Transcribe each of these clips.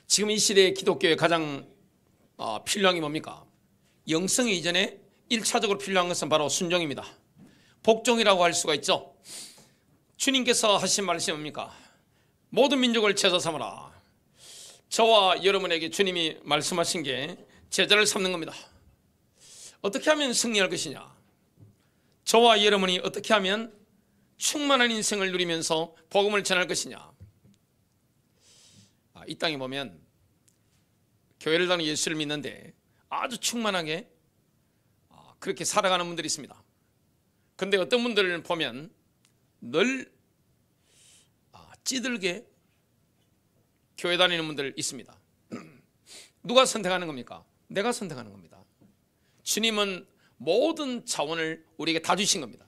지금 이 시대에 기독교에 가장 필요한 게 뭡니까? 영성 이전에 1차적으로 필요한 것은 바로 순종입니다. 복종이라고 할 수가 있죠. 주님께서 하신 말씀이 뭡니까? 모든 민족을 제자 삼으라. 저와 여러분에게 주님이 말씀하신 게 제자를 삼는 겁니다. 어떻게 하면 승리할 것이냐? 저와 여러분이 어떻게 하면 충만한 인생을 누리면서 복음을 전할 것이냐? 이 땅에 보면 교회를 다니는 예수를 믿는데 아주 충만하게 그렇게 살아가는 분들이 있습니다. 그런데 어떤 분들을 보면 늘 찌들게 교회 다니는 분들 있습니다. 누가 선택하는 겁니까? 내가 선택하는 겁니다. 주님은 모든 자원을 우리에게 다 주신 겁니다.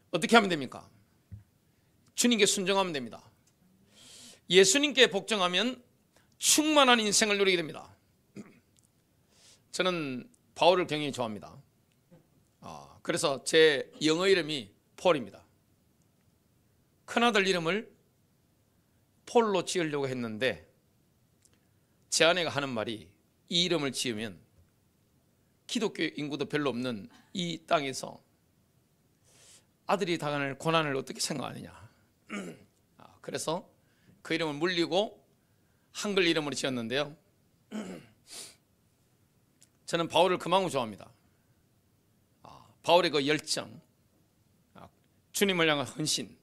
어떻게 하면 됩니까? 주님께 순종하면 됩니다. 예수님께 복종하면 충만한 인생을 누리게 됩니다. 저는 바울을 굉장히 좋아합니다. 그래서 제 영어 이름이 폴입니다. 큰아들 이름을 폴로 지으려고 했는데 제 아내가 하는 말이 이 이름을 지으면 기독교 인구도 별로 없는 이 땅에서 아들이 당할 고난을 어떻게 생각하느냐. 그래서 그 이름을 물리고 한글 이름으로 지었는데요. 저는 바울을 그만큼 좋아합니다. 바울의 그 열정, 주님을 향한 헌신.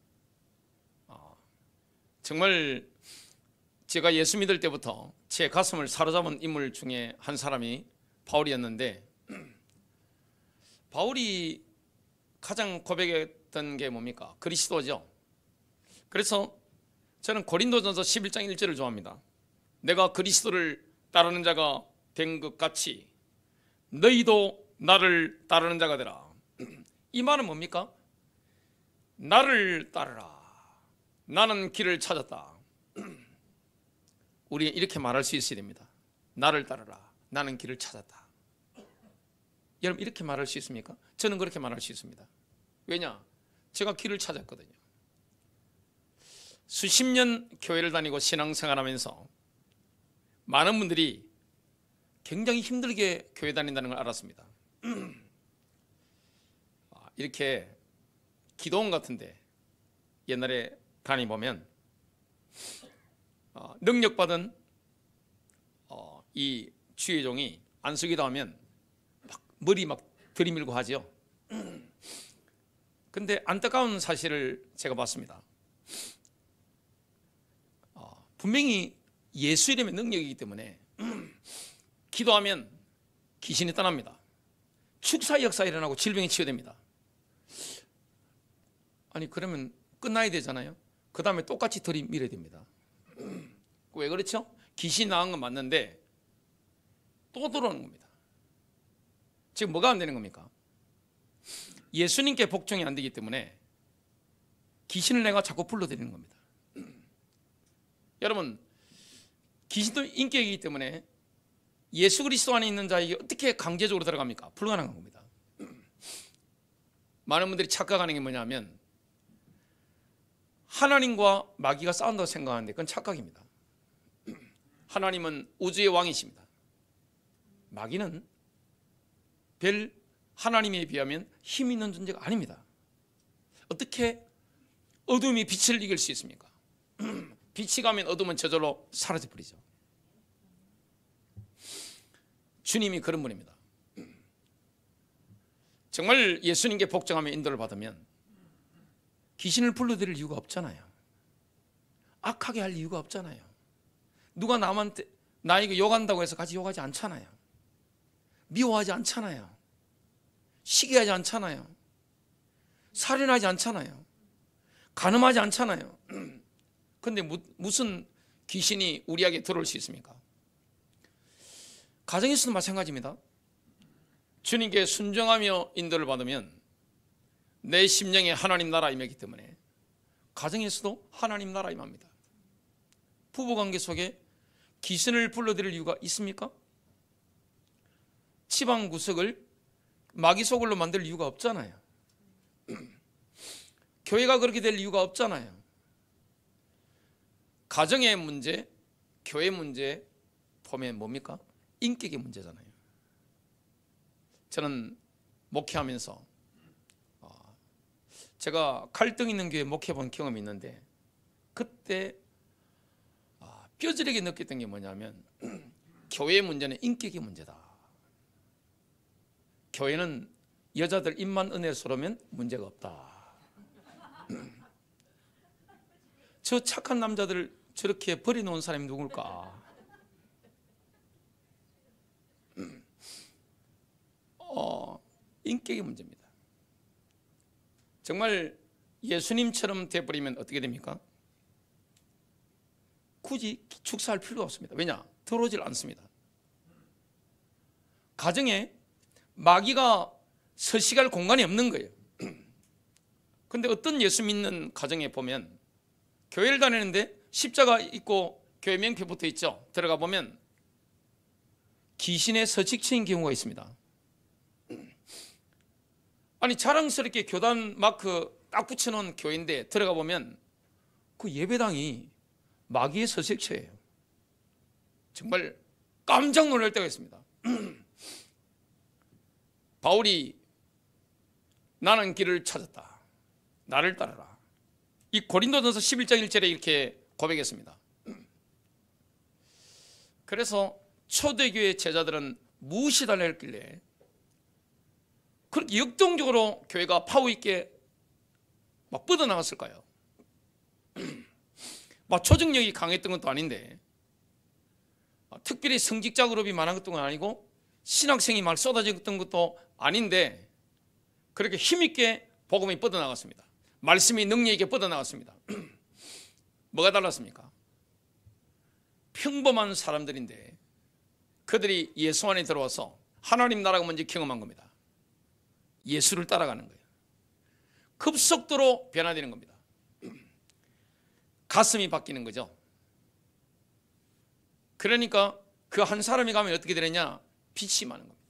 정말 제가 예수 믿을 때부터 제 가슴을 사로잡은 인물 중에 한 사람이 바울이었는데, 바울이 가장 고백했던 게 뭡니까? 그리스도죠. 그래서 저는 고린도전서 11장 1절을 좋아합니다. 내가 그리스도를 따르는 자가 된 것 같이 너희도 나를 따르는 자가 되라. 이 말은 뭡니까? 나를 따르라. 나는 길을 찾았다. 우리는 이렇게 말할 수 있어야 됩니다. 나를 따르라. 나는 길을 찾았다. 여러분 이렇게 말할 수 있습니까? 저는 그렇게 말할 수 있습니다. 왜냐? 제가 길을 찾았거든요. 수십 년 교회를 다니고 신앙생활하면서 많은 분들이 굉장히 힘들게 교회 다닌다는 걸 알았습니다. 이렇게 기도원 같은데 옛날에 다니보면 능력받은 이 주의종이 안수기도 하면 막 머리 막 들이밀고 하죠. 근데 안타까운 사실을 제가 봤습니다. 분명히 예수 이름의 능력이기 때문에 기도하면 귀신이 떠납니다. 축사 역사 일어나고 질병이 치유됩니다. 아니 그러면 끝나야 되잖아요. 그 다음에 똑같이 들이밀어야 됩니다. 왜 그렇죠? 귀신이 나간 건 맞는데 또 들어오는 겁니다. 지금 뭐가 안 되는 겁니까? 예수님께 복종이 안 되기 때문에 귀신을 내가 자꾸 불러들이는 겁니다. 여러분 귀신도 인격이기 때문에 예수 그리스도 안에 있는 자에게 어떻게 강제적으로 들어갑니까? 불가능한 겁니다. 많은 분들이 착각하는 게 뭐냐면 하나님과 마귀가 싸운다고 생각하는데 그건 착각입니다. 하나님은 우주의 왕이십니다. 마귀는 별 하나님에 비하면 힘 있는 존재가 아닙니다. 어떻게 어둠이 빛을 이길 수 있습니까? 빛이 가면 어둠은 저절로 사라져 버리죠. 주님이 그런 분입니다. 정말 예수님께 복종하며 인도를 받으면 귀신을 불러들일 이유가 없잖아요. 악하게 할 이유가 없잖아요. 누가 나에게 욕한다고 해서 같이 욕하지 않잖아요. 미워하지 않잖아요. 시기하지 않잖아요. 살인하지 않잖아요. 간음하지 않잖아요. 그런데 무슨 귀신이 우리에게 들어올 수 있습니까? 가정에서도 마찬가지입니다. 주님께 순종하며 인도를 받으면 내 심령에 하나님 나라 임하기 때문에 가정에서도 하나님 나라 임합니다. 부부관계 속에 귀신을 불러들일 이유가 있습니까? 집안 구석을 마귀 소굴로 만들 이유가 없잖아요. 교회가 그렇게 될 이유가 없잖아요. 가정의 문제, 교회 문제 보면 뭡니까? 인격의 문제잖아요. 저는 목회하면서 제가 갈등 있는 교회 목회해 본 경험이 있는데, 그때 뼈저리게 느꼈던 게 뭐냐면 교회의 문제는 인격의 문제다. 교회는 여자들 입만 은혜스러우면 문제가 없다. 저 착한 남자들 저렇게 버려놓은 사람이 누굴까? 인격의 문제입니다. 정말 예수님처럼 돼버리면 어떻게 됩니까? 굳이 축사할 필요가 없습니다. 왜냐? 들어오질 않습니다. 가정에 마귀가 서식할 공간이 없는 거예요. 근데 어떤 예수 믿는 가정에 보면 교회를 다니는데 십자가 있고 교회 명표 붙어 있죠. 들어가 보면 귀신의 서식처인 경우가 있습니다. 아니, 자랑스럽게 교단 마크 딱 붙여놓은 교회인데 들어가 보면 그 예배당이 마귀의 서식처예요. 정말 깜짝 놀랄 때가 있습니다. 바울이 나는 길을 찾았다, 나를 따르라, 이 고린도전서 11장 1절에 이렇게 고백했습니다. 그래서 초대교회 제자들은 무엇이 달라했길래 그렇게 역동적으로 교회가 파워 있게 막 뻗어나갔을까요? 막 조직력이 강했던 것도 아닌데, 특별히 성직자 그룹이 많았던 건 아니고 신학생이 막 쏟아졌던 것도 아닌데 그렇게 힘있게 복음이 뻗어나갔습니다. 말씀이 능력 있게 뻗어나갔습니다. 뭐가 달랐습니까? 평범한 사람들인데 그들이 예수 안에 들어와서 하나님 나라가 먼저 경험한 겁니다. 예수를 따라가는 거예요. 급속도로 변화되는 겁니다. 가슴이 바뀌는 거죠. 그러니까 그 한 사람이 가면 어떻게 되느냐? 빛이 많은 겁니다.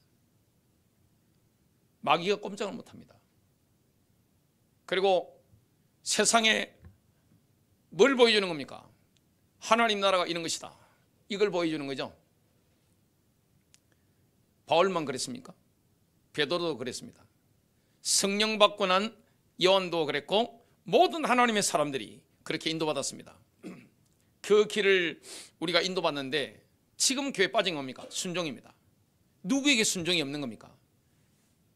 마귀가 꼼짝을 못합니다. 그리고 세상에 뭘 보여주는 겁니까? 하나님 나라가 이런 것이다, 이걸 보여주는 거죠. 바울만 그랬습니까? 베드로도 그랬습니다. 성령 받고 난 요한도 그랬고 모든 하나님의 사람들이 그렇게 인도받았습니다. 그 길을 우리가 인도받는데 지금 교회 빠진 겁니까? 순종입니다. 누구에게 순종이 없는 겁니까?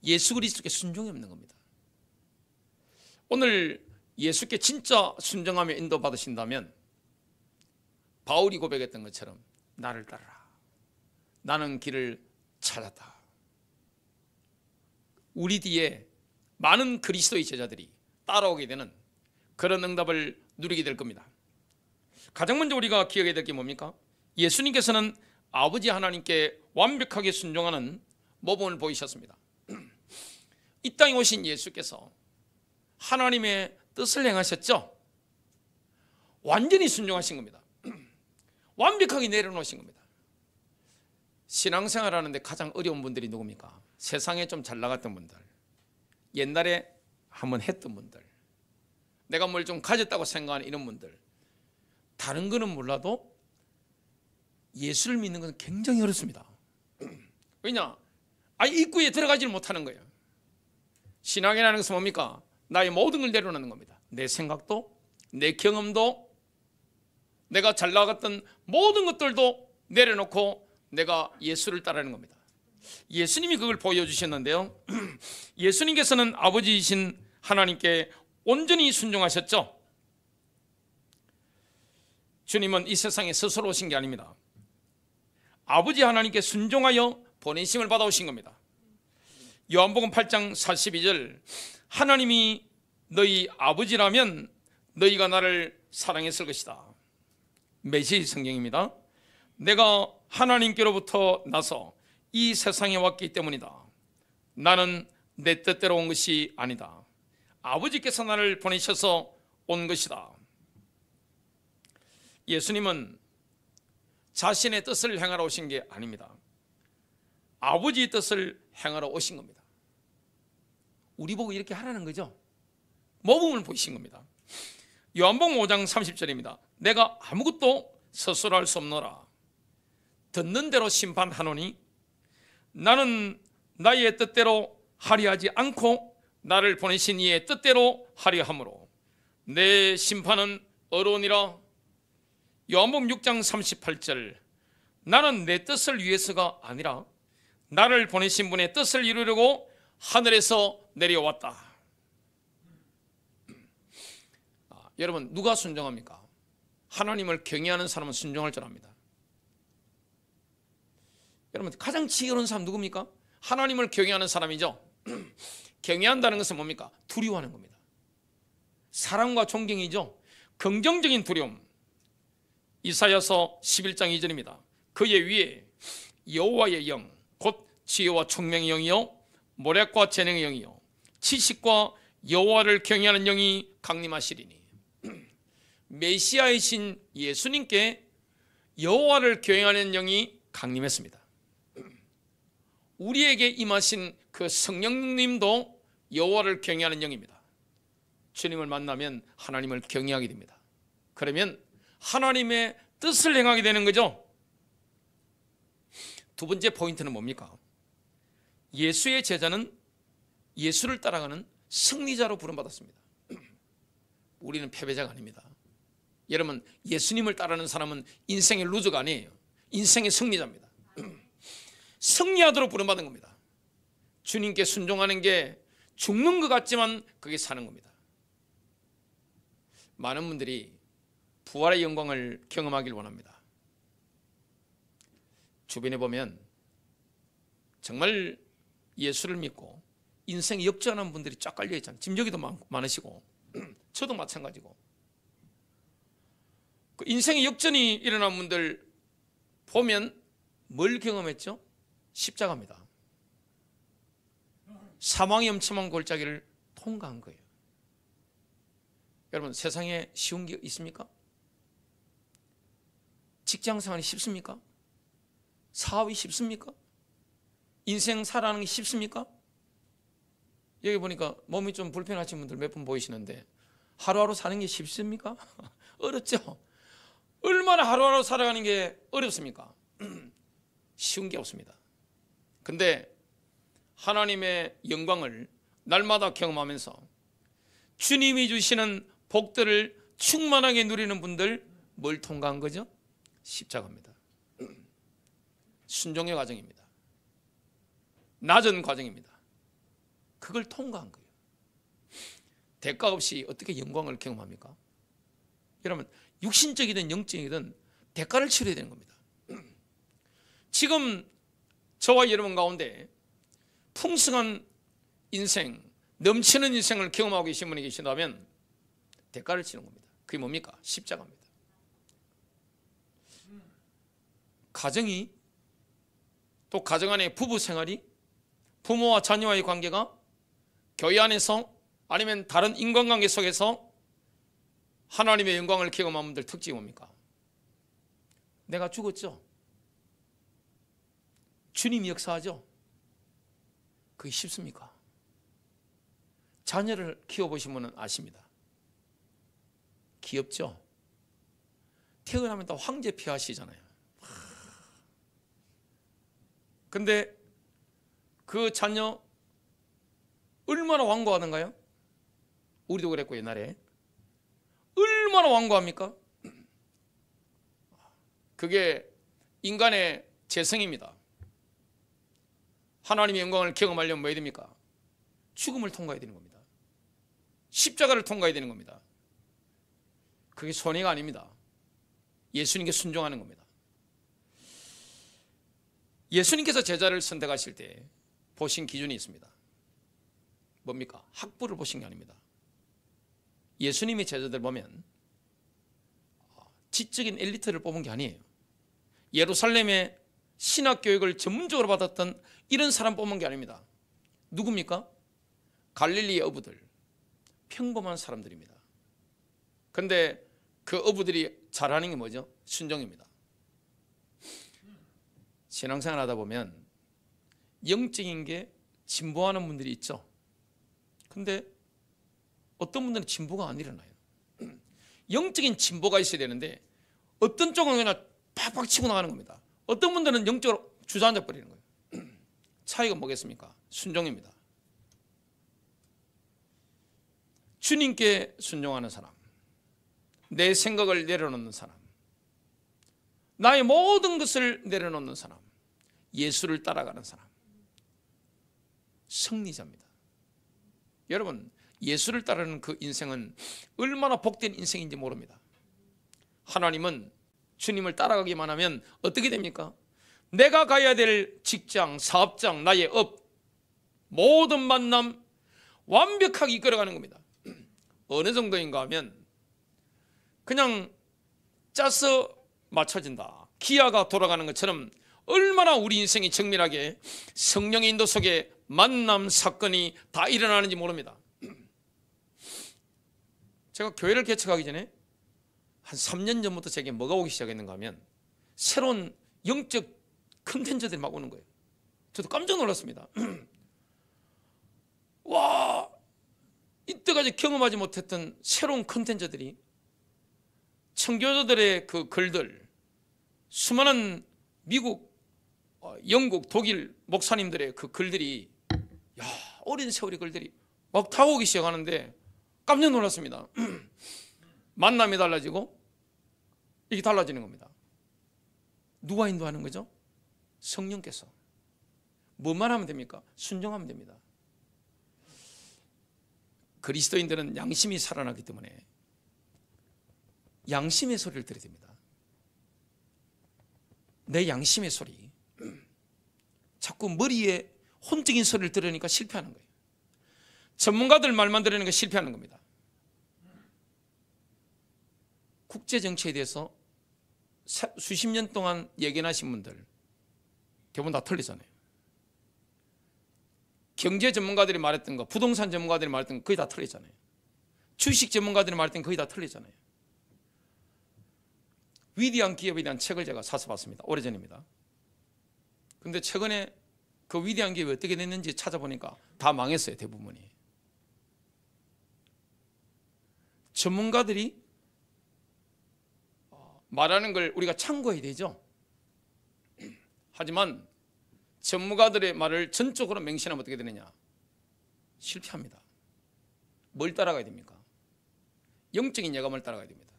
예수 그리스도께 순종이 없는 겁니다. 오늘 예수께 진짜 순종하며 인도받으신다면 바울이 고백했던 것처럼 나를 따르라, 나는 길을 찾았다. 우리 뒤에 많은 그리스도의 제자들이 따라오게 되는 그런 응답을 누리게 될 겁니다. 가장 먼저 우리가 기억해야 될 게 뭡니까? 예수님께서는 아버지 하나님께 완벽하게 순종하는 모범을 보이셨습니다. 이 땅에 오신 예수께서 하나님의 뜻을 행하셨죠. 완전히 순종하신 겁니다. 완벽하게 내려놓으신 겁니다. 신앙생활 하는데 가장 어려운 분들이 누굽니까? 세상에 좀 잘 나갔던 분들, 옛날에 한번 했던 분들, 내가 뭘 좀 가졌다고 생각하는 이런 분들. 다른 거는 몰라도 예수를 믿는 것은 굉장히 어렵습니다. 왜냐? 입구에 들어가지를 못하는 거예요. 신앙이라는 것은 뭡니까? 나의 모든 걸 내려놓는 겁니다. 내 생각도, 내 경험도, 내가 잘 나갔던 모든 것들도 내려놓고 내가 예수를 따르는 겁니다. 예수님이 그걸 보여주셨는데요. 예수님께서는 아버지이신 하나님께 온전히 순종하셨죠. 주님은 이 세상에 스스로 오신 게 아닙니다. 아버지 하나님께 순종하여 보내심을 받아오신 겁니다. 요한복음 8장 42절, 하나님이 너희 아버지라면 너희가 나를 사랑했을 것이다. 메시지 성경입니다. 내가 하나님께로부터 나서 이 세상에 왔기 때문이다. 나는 내 뜻대로 온 것이 아니다. 아버지께서 나를 보내셔서 온 것이다. 예수님은 자신의 뜻을 행하러 오신 게 아닙니다. 아버지의 뜻을 행하러 오신 겁니다. 우리 보고 이렇게 하라는 거죠. 모범을 보이신 겁니다. 요한복음 5장 30절입니다. 내가 아무것도 스스로 할 수 없노라. 듣는 대로 심판하노니 나는 나의 뜻대로 하려 하지 않고 나를 보내신 이의 뜻대로 하려 함으로 내 심판은 어려우니라. 요한복음 6장 38절, 나는 내 뜻을 위해서가 아니라 나를 보내신 분의 뜻을 이루려고 하늘에서 내려왔다. 여러분, 누가 순종합니까? 하나님을 경외하는 사람은 순종할 줄 압니다. 여러분, 가장 지혜로운 사람 누굽니까? 하나님을 경외하는 사람이죠. 경외한다는 것은 뭡니까? 두려워하는 겁니다. 사랑과 존경이죠. 긍정적인 두려움. 이사야서 11장 2절입니다. 그의 위에 여호와의 영, 곧 지혜와 총명의 영이요 모략과 재능의 영이요 지식과 여호와를 경외하는 영이 강림하시리니. 메시아이신 예수님께 여호와를 경외하는 영이 강림했습니다. 우리에게 임하신 그 성령님도 여호와를 경외하는 영입니다. 주님을 만나면 하나님을 경외하게 됩니다. 그러면 하나님의 뜻을 행하게 되는 거죠. 두 번째 포인트는 뭡니까? 예수의 제자는 예수를 따라가는 승리자로 부름받았습니다. 우리는 패배자가 아닙니다. 여러분, 예수님을 따르는 사람은 인생의 루저가 아니에요. 인생의 승리자입니다. 승리하도록 부름받은 겁니다. 주님께 순종하는 게 죽는 것 같지만 그게 사는 겁니다. 많은 분들이 부활의 영광을 경험하길 원합니다. 주변에 보면 정말 예수를 믿고 인생에 역전한 분들이 쫙 깔려 있잖아요. 지금 여기도 많으시고 저도 마찬가지고. 그 인생의 역전이 일어난 분들 보면 뭘 경험했죠? 십자가입니다. 사망의 엄청난 골짜기를 통과한 거예요. 여러분, 세상에 쉬운 게 있습니까? 직장생활이 쉽습니까? 사업이 쉽습니까? 인생 살아가는 게 쉽습니까? 여기 보니까 몸이 좀 불편하신 분들 몇 분 보이시는데 하루하루 사는 게 쉽습니까? 어렵죠? 얼마나 하루하루 살아가는 게 어렵습니까? 쉬운 게 없습니다. 근데 하나님의 영광을 날마다 경험하면서 주님이 주시는 복들을 충만하게 누리는 분들, 뭘 통과한 거죠? 십자가입니다. 순종의 과정입니다. 낮은 과정입니다. 그걸 통과한 거예요. 대가 없이 어떻게 영광을 경험합니까? 여러분, 육신적이든 영적이든 대가를 치러야 되는 겁니다. 지금 저와 여러분 가운데 풍성한 인생, 넘치는 인생을 경험하고 계신 분이 계신다면 대가를 치는 겁니다. 그게 뭡니까? 십자가입니다. 가정이, 또 가정 안의 부부 생활이, 부모와 자녀와의 관계가, 교회 안에서 아니면 다른 인간관계 속에서 하나님의 영광을 경험한 분들 특징이 뭡니까? 내가 죽었죠? 주님이 역사하죠? 그게 쉽습니까? 자녀를 키워보신 분은 아십니다. 귀엽죠? 태어나면 다 황제 피하시잖아요. 근데 그 자녀 얼마나 완고하던가요? 우리도 그랬고 옛날에. 얼마나 완고합니까? 그게 인간의 재성입니다. 하나님의 영광을 경험하려면 뭐 해야 됩니까? 죽음을 통과해야 되는 겁니다. 십자가를 통과해야 되는 겁니다. 그게 손해가 아닙니다. 예수님께 순종하는 겁니다. 예수님께서 제자를 선택하실 때 보신 기준이 있습니다. 뭡니까? 학부를 보신 게 아닙니다. 예수님의 제자들 보면 지적인 엘리트를 뽑은 게 아니에요. 예루살렘의 신학교육을 전문적으로 받았던 이런 사람 뽑은 게 아닙니다. 누굽니까? 갈릴리의 어부들, 평범한 사람들입니다. 그런데 그 어부들이 잘하는 게 뭐죠? 순종입니다. 신앙생활 하다 보면 영적인 게 진보하는 분들이 있죠. 근데 어떤 분들은 진보가 안 일어나요. 영적인 진보가 있어야 되는데 어떤 쪽은 그냥 팍팍 치고 나가는 겁니다. 어떤 분들은 영적으로 주저앉아 버리는 거예요. 차이가 뭐겠습니까? 순종입니다. 주님께 순종하는 사람, 내 생각을 내려놓는 사람, 나의 모든 것을 내려놓는 사람, 예수를 따라가는 사람, 승리자입니다. 여러분, 예수를 따르는 그 인생은 얼마나 복된 인생인지 모릅니다. 하나님은 주님을 따라가기만 하면 어떻게 됩니까? 내가 가야 될 직장, 사업장, 나의 업, 모든 만남 완벽하게 이끌어가는 겁니다. 어느 정도인가 하면 그냥 짜서 맞춰진다, 기아가 돌아가는 것처럼 얼마나 우리 인생이 정밀하게 성령의 인도 속에 만남 사건이 다 일어나는지 모릅니다. 제가 교회를 개척하기 전에 한 3년 전부터 제게 뭐가 오기 시작했는가 하면 새로운 영적 컨텐츠들이 막 오는 거예요. 저도 깜짝 놀랐습니다. 와, 이때까지 경험하지 못했던 새로운 컨텐츠들이, 청교도들의 그 글들, 수많은 미국, 영국, 독일 목사님들의 그 글들이, 야, 어린 세월의 글들이 막 타오기 시작하는데 깜짝 놀랐습니다. 만남이 달라지고 이게 달라지는 겁니다. 누가 인도하는 거죠? 성령께서. 뭐만 하면 됩니까? 순종하면 됩니다. 그리스도인들은 양심이 살아나기 때문에 양심의 소리를 들어야 됩니다. 내 양심의 소리. 자꾸 머리에 혼적인 소리를 들으니까 실패하는 거예요. 전문가들 말만 들으니까 실패하는 겁니다. 국제정치에 대해서 수십 년 동안 예견하신 분들 대부분 다 틀리잖아요. 경제 전문가들이 말했던 거, 부동산 전문가들이 말했던 거 거의 다 틀리잖아요. 주식 전문가들이 말했던 거 거의 다 틀리잖아요. 위대한 기업에 대한 책을 제가 사서 봤습니다. 오래전입니다. 그런데 최근에 그 위대한 기업이 어떻게 됐는지 찾아보니까 다 망했어요. 대부분이. 전문가들이 말하는 걸 우리가 참고해야 되죠. 하지만 전문가들의 말을 전적으로 맹신하면 어떻게 되느냐? 실패합니다. 뭘 따라가야 됩니까? 영적인 예감을 따라가야 됩니다.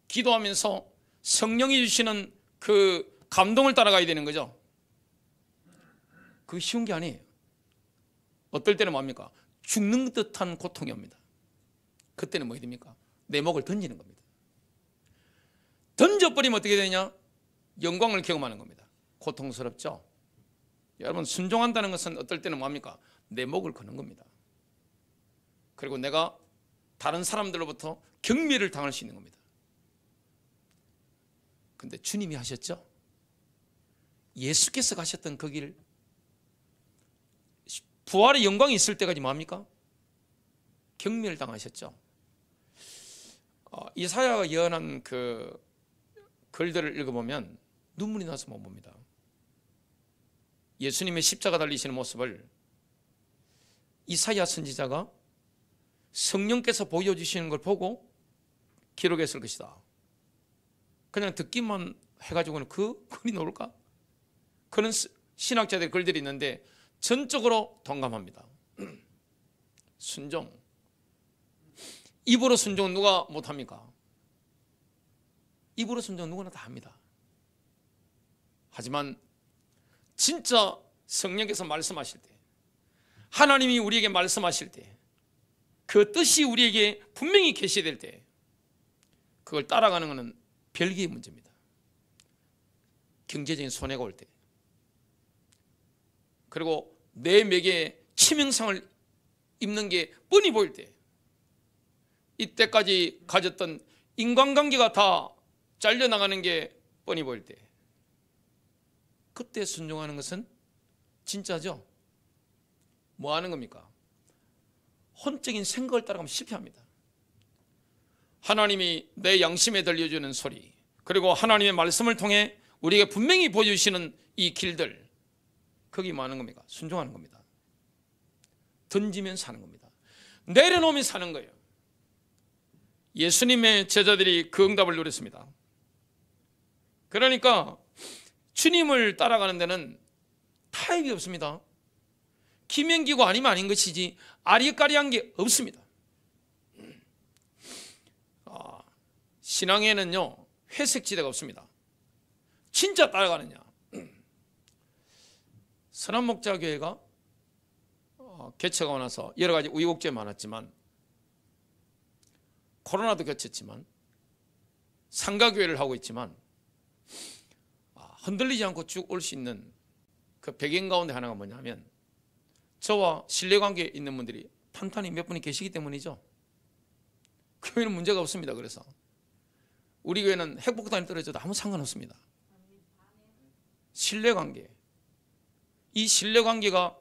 기도하면서 성령이 주시는 그 감동을 따라가야 되는 거죠. 그게 쉬운 게 아니에요. 어떨 때는 뭡니까? 죽는 듯한 고통이 옵니다. 그때는 뭐 해야 됩니까? 내 목을 던지는 겁니다. 던져버리면 어떻게 되냐? 영광을 경험하는 겁니다. 고통스럽죠? 여러분, 순종한다는 것은 어떨 때는 뭡니까? 내 목을 거는 겁니다. 그리고 내가 다른 사람들로부터 경멸을 당할 수 있는 겁니다. 근데 주님이 하셨죠? 예수께서 가셨던 그 길, 부활의 영광이 있을 때까지 뭡니까? 경멸을 당하셨죠. 이사야가 예언한 그 글들을 읽어보면 눈물이 나서 못 봅니다. 예수님의 십자가 달리시는 모습을 이사야 선지자가 성령께서 보여주시는 걸 보고 기록했을 것이다. 그냥 듣기만 해가지고는 그 글이 나올까? 그런 신학자들의 글들이 있는데 전적으로 동감합니다. 순종. 입으로 순종은 누가 못합니까? 입으로 순종 누구나 다 합니다. 하지만 진짜 성령께서 말씀하실 때, 하나님이 우리에게 말씀하실 때, 그 뜻이 우리에게 분명히 계시될 때 그걸 따라가는 것은 별개의 문제입니다. 경제적인 손해가 올 때, 그리고 내 맥에 치명상을 입는 게 뻔히 보일 때, 이때까지 가졌던 인간관계가 다 잘려나가는 게 뻔히 보일 때, 그때 순종하는 것은 진짜죠? 뭐 하는 겁니까? 혼적인 생각을 따라가면 실패합니다. 하나님이 내 양심에 들려주는 소리, 그리고 하나님의 말씀을 통해 우리에게 분명히 보여주시는 이 길들, 거기 뭐 하는 겁니까? 순종하는 겁니다. 던지면 사는 겁니다. 내려놓으면 사는 거예요. 예수님의 제자들이 그 응답을 노렸습니다. 그러니까 주님을 따라가는 데는 타협이 없습니다. 기면기고 아니면 아닌 것이지 아리까리한 게 없습니다. 신앙에는요 회색지대가 없습니다. 진짜 따라가느냐. 선한목자교회가 개척하고 나서 여러 가지 우여곡절이 많았지만, 코로나도 겹쳤지만, 상가교회를 하고 있지만, 흔들리지 않고 쭉 올 수 있는 그 배경 가운데 하나가 뭐냐면, 저와 신뢰관계에 있는 분들이 탄탄히 몇 분이 계시기 때문이죠. 교회는 문제가 없습니다. 그래서 우리 교회는 핵폭탄이 떨어져도 아무 상관없습니다. 신뢰관계, 이 신뢰관계가,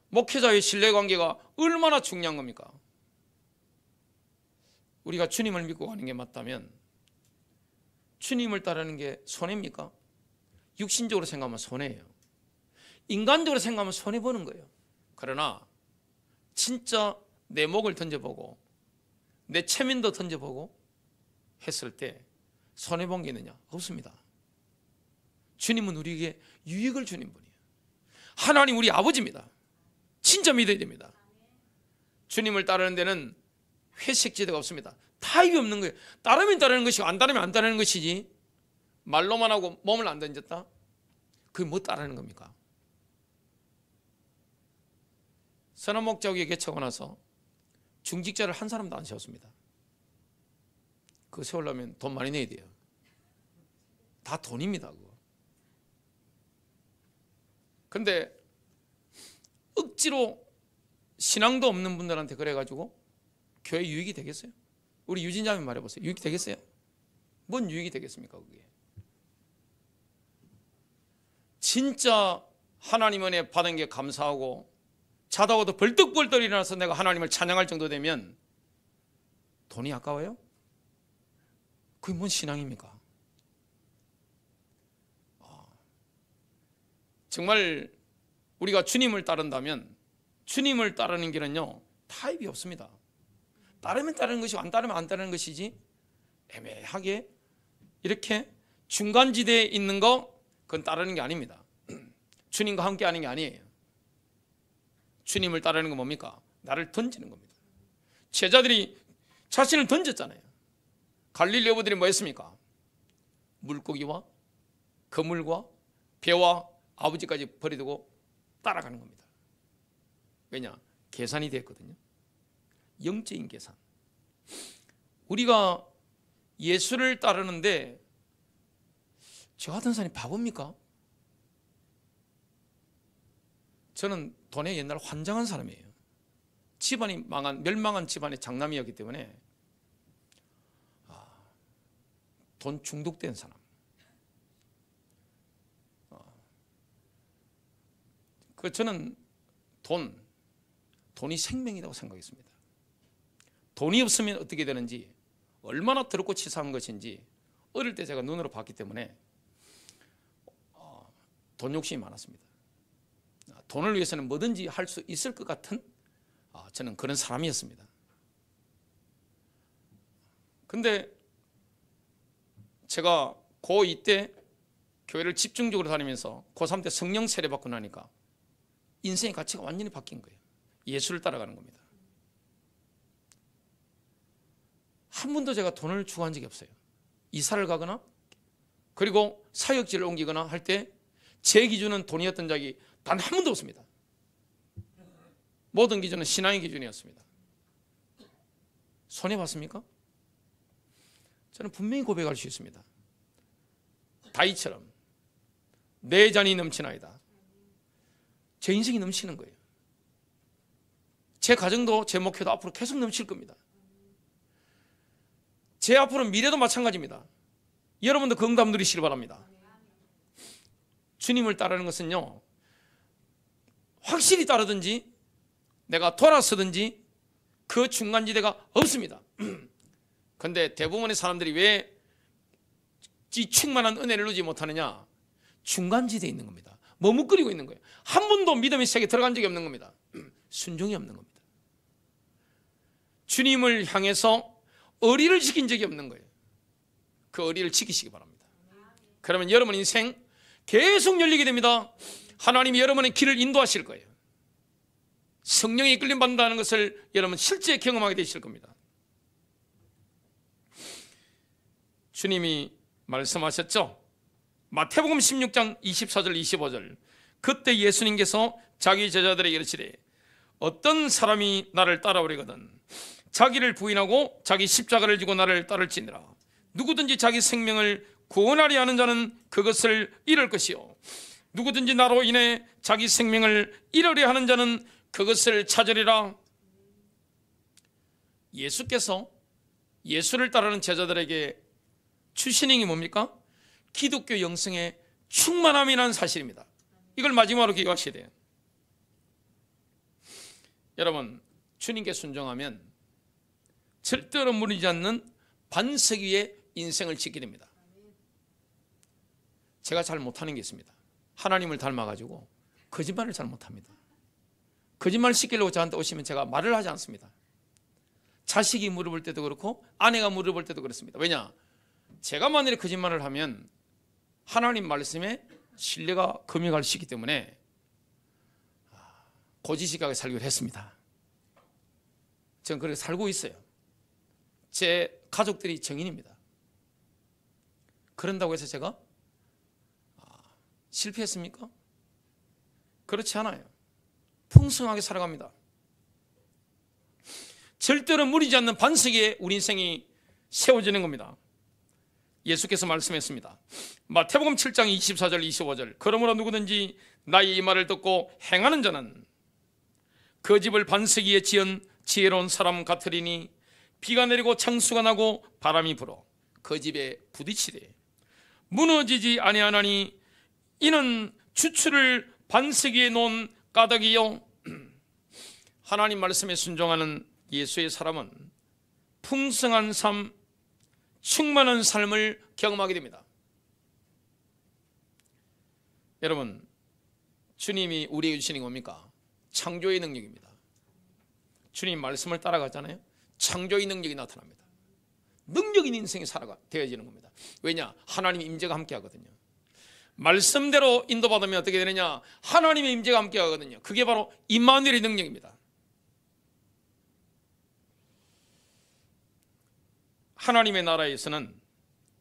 목회자의 신뢰관계가 얼마나 중요한 겁니까? 우리가 주님을 믿고 가는 게 맞다면 주님을 따르는 게 손해입니까? 육신적으로 생각하면 손해예요. 인간적으로 생각하면 손해보는 거예요. 그러나 진짜 내 목을 던져보고 내 체면도 던져보고 했을 때 손해본 게 있느냐? 없습니다. 주님은 우리에게 유익을 주는 분이에요. 하나님 우리 아버지입니다. 진짜 믿어야 됩니다. 주님을 따르는 데는 회색지대가 없습니다. 타협이 없는 거예요. 따르면 따르는 것이고 안 따르면 안 따르는 것이지, 말로만 하고 몸을 안 던졌다? 그게 뭐 따르는 겁니까? 선한목자교회 개척하고 나서 중직자를 한 사람도 안 세웠습니다. 그거 세우려면 돈 많이 내야 돼요. 다 돈입니다. 그거. 근데 억지로 신앙도 없는 분들한테 그래가지고 교회 유익이 되겠어요? 우리 유진자매 말해보세요. 유익이 되겠어요? 뭔 유익이 되겠습니까? 그게 진짜 하나님 은혜 받은 게 감사하고 자다가도 벌떡벌떡 일어나서 내가 하나님을 찬양할 정도 되면 돈이 아까워요? 그게 뭔 신앙입니까? 정말 우리가 주님을 따른다면 주님을 따르는 길은요 타협이 없습니다. 따르면 따르는 것이고 안 따르면 안 따르는 것이지, 애매하게 이렇게 중간지대에 있는 거 그건 따르는 게 아닙니다. 주님과 함께 하는 게 아니에요. 주님을 따르는 건 뭡니까? 나를 던지는 겁니다. 제자들이 자신을 던졌잖아요. 갈릴리 어부들이 뭐 했습니까? 물고기와 그물과 배와 아버지까지 버리고 따라가는 겁니다. 왜냐? 계산이 됐거든요. 영적인 계산. 우리가 예수를 따르는데 저 같은 사람이 바보입니까? 저는 돈에 옛날 환장한 사람이에요. 집안이 멸망한 집안의 장남이었기 때문에 돈 중독된 사람. 저는 돈이 생명이라고 생각했습니다. 돈이 없으면 어떻게 되는지, 얼마나 더럽고 치사한 것인지 어릴 때 제가 눈으로 봤기 때문에 돈 욕심이 많았습니다. 돈을 위해서는 뭐든지 할 수 있을 것 같은 저는 그런 사람이었습니다. 근데 제가 고2 때 교회를 집중적으로 다니면서 고3 때 성령 세례 받고 나니까 인생의 가치가 완전히 바뀐 거예요. 예수를 따라가는 겁니다. 한 번도 제가 돈을 주고 한 적이 없어요. 이사를 가거나 그리고 사역지를 옮기거나 할 때 제 기준은 돈이었던 적이 단 한 번도 없습니다. 모든 기준은 신앙의 기준이었습니다. 손해봤습니까? 저는 분명히 고백할 수 있습니다. 다윗처럼 내 잔이 넘치나이다. 제 인생이 넘치는 거예요. 제 가정도 제 목회도 앞으로 계속 넘칠 겁니다. 제 앞으로 미래도 마찬가지입니다. 여러분도 그 응답 누리시길 바랍니다. 주님을 따르는 것은요, 확실히 따르든지 내가 돌아서든지 그 중간지대가 없습니다. 그런데 대부분의 사람들이 왜 이 충만한 은혜를 누리지 못하느냐? 중간지대에 있는 겁니다. 머뭇거리고 있는 거예요. 한 번도 믿음의 세계에 들어간 적이 없는 겁니다. 순종이 없는 겁니다. 주님을 향해서 의리를 지킨 적이 없는 거예요. 그 의리를 지키시기 바랍니다. 그러면 여러분 인생 계속 열리게 됩니다. 하나님이 여러분의 길을 인도하실 거예요. 성령이 이끌림 받는다는 것을 여러분 실제 경험하게 되실 겁니다. 주님이 말씀하셨죠. 마태복음 16장 24절 25절. 그때 예수님께서 자기 제자들에게 이르시되 어떤 사람이 나를 따라오려거든 자기를 부인하고 자기 십자가를 지고 나를 따를지니라. 누구든지 자기 생명을 구원하려 하는 자는 그것을 잃을 것이요 누구든지 나로 인해 자기 생명을 잃으려 하는 자는 그것을 찾으리라. 예수께서 예수를 따르는 제자들에게 주신 힘이 뭡니까? 기독교 영성의 충만함이라는 사실입니다. 이걸 마지막으로 기억하셔야 돼요. 여러분 주님께 순종하면 절대로 무너지지 않는 반석 위에 인생을 짓게 됩니다. 제가 잘 못하는 게 있습니다. 하나님을 닮아가지고 거짓말을 잘 못합니다. 거짓말 시키려고 저한테 오시면 제가 말을 하지 않습니다. 자식이 물어볼 때도 그렇고 아내가 물어볼 때도 그렇습니다. 왜냐? 제가 만약에 거짓말을 하면 하나님 말씀에 신뢰가 금이 수 있기 때문에 고지식하게 살기로 했습니다. 저는 그렇게 살고 있어요. 제 가족들이 정인입니다. 그런다고 해서 제가 실패했습니까? 그렇지 않아요. 풍성하게 살아갑니다. 절대로 무너지지 않는 반석 위에 우리 인생이 세워지는 겁니다. 예수께서 말씀했습니다. 마태복음 7장 24절 25절. 그러므로 누구든지 나의 이 말을 듣고 행하는 자는 그 집을 반석 위에 지은 지혜로운 사람 같으리니 비가 내리고 창수가 나고 바람이 불어 그 집에 부딪히되 무너지지 아니하나니 이는 주추를 반석 위에 놓은 까닭이요. 하나님 말씀에 순종하는 예수의 사람은 풍성한 삶, 충만한 삶을 경험하게 됩니다. 여러분 주님이 우리에게 주시는 게 뭡니까? 창조의 능력입니다. 주님 말씀을 따라가잖아요. 창조의 능력이 나타납니다. 능력 있는 인생이 되어지는 겁니다. 왜냐? 하나님의 임재가 함께 하거든요. 말씀대로 인도받으면 어떻게 되느냐? 하나님의 임재가 함께 하거든요. 그게 바로 임마누엘의 능력입니다. 하나님의 나라에서는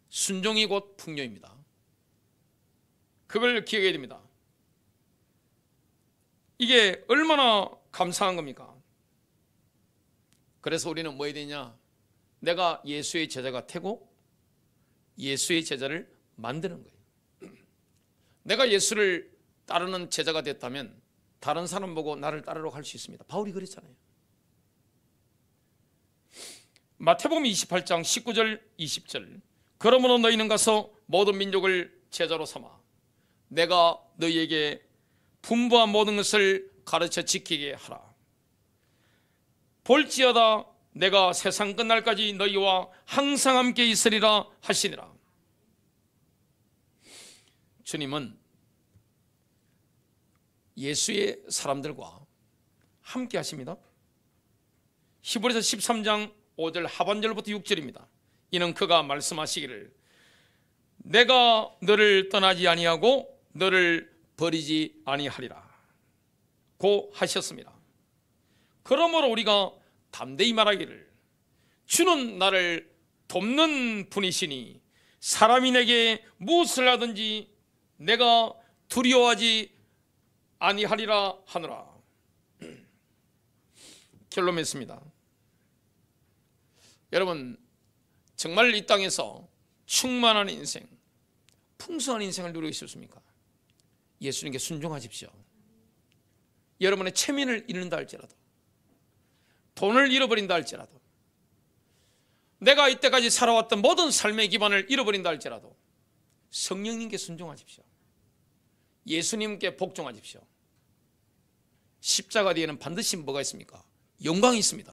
순종이 곧 풍요입니다. 그걸 기억해야 됩니다. 이게 얼마나 감사한 겁니까? 그래서 우리는 뭐 해야 되냐? 내가 예수의 제자가 되고 예수의 제자를 만드는 거예요. 내가 예수를 따르는 제자가 됐다면 다른 사람 보고 나를 따르러 갈 수 있습니다. 바울이 그랬잖아요. 마태복음 28장 19절 20절. 그러므로 너희는 가서 모든 민족을 제자로 삼아 내가 너희에게 분부한 모든 것을 가르쳐 지키게 하라. 볼지어다 내가 세상 끝날까지 너희와 항상 함께 있으리라 하시니라. 주님은 예수의 사람들과 함께 하십니다. 히브리서 13장 5절 하반절부터 6절입니다. 이는 그가 말씀하시기를 내가 너를 떠나지 아니하고 너를 버리지 아니하리라 고 하셨습니다. 그러므로 우리가 담대히 말하기를 주는 나를 돕는 분이시니 사람이 내게 무엇을 하든지 내가 두려워하지 아니하리라 하노라. 결론 맺습니다. 여러분 정말 이 땅에서 충만한 인생, 풍성한 인생을 누리고 있습니까? 예수님께 순종하십시오. 여러분의 체면을 잃는다 할지라도, 돈을 잃어버린다 할지라도, 내가 이때까지 살아왔던 모든 삶의 기반을 잃어버린다 할지라도 성령님께 순종하십시오. 예수님께 복종하십시오. 십자가 뒤에는 반드시 뭐가 있습니까? 영광이 있습니다.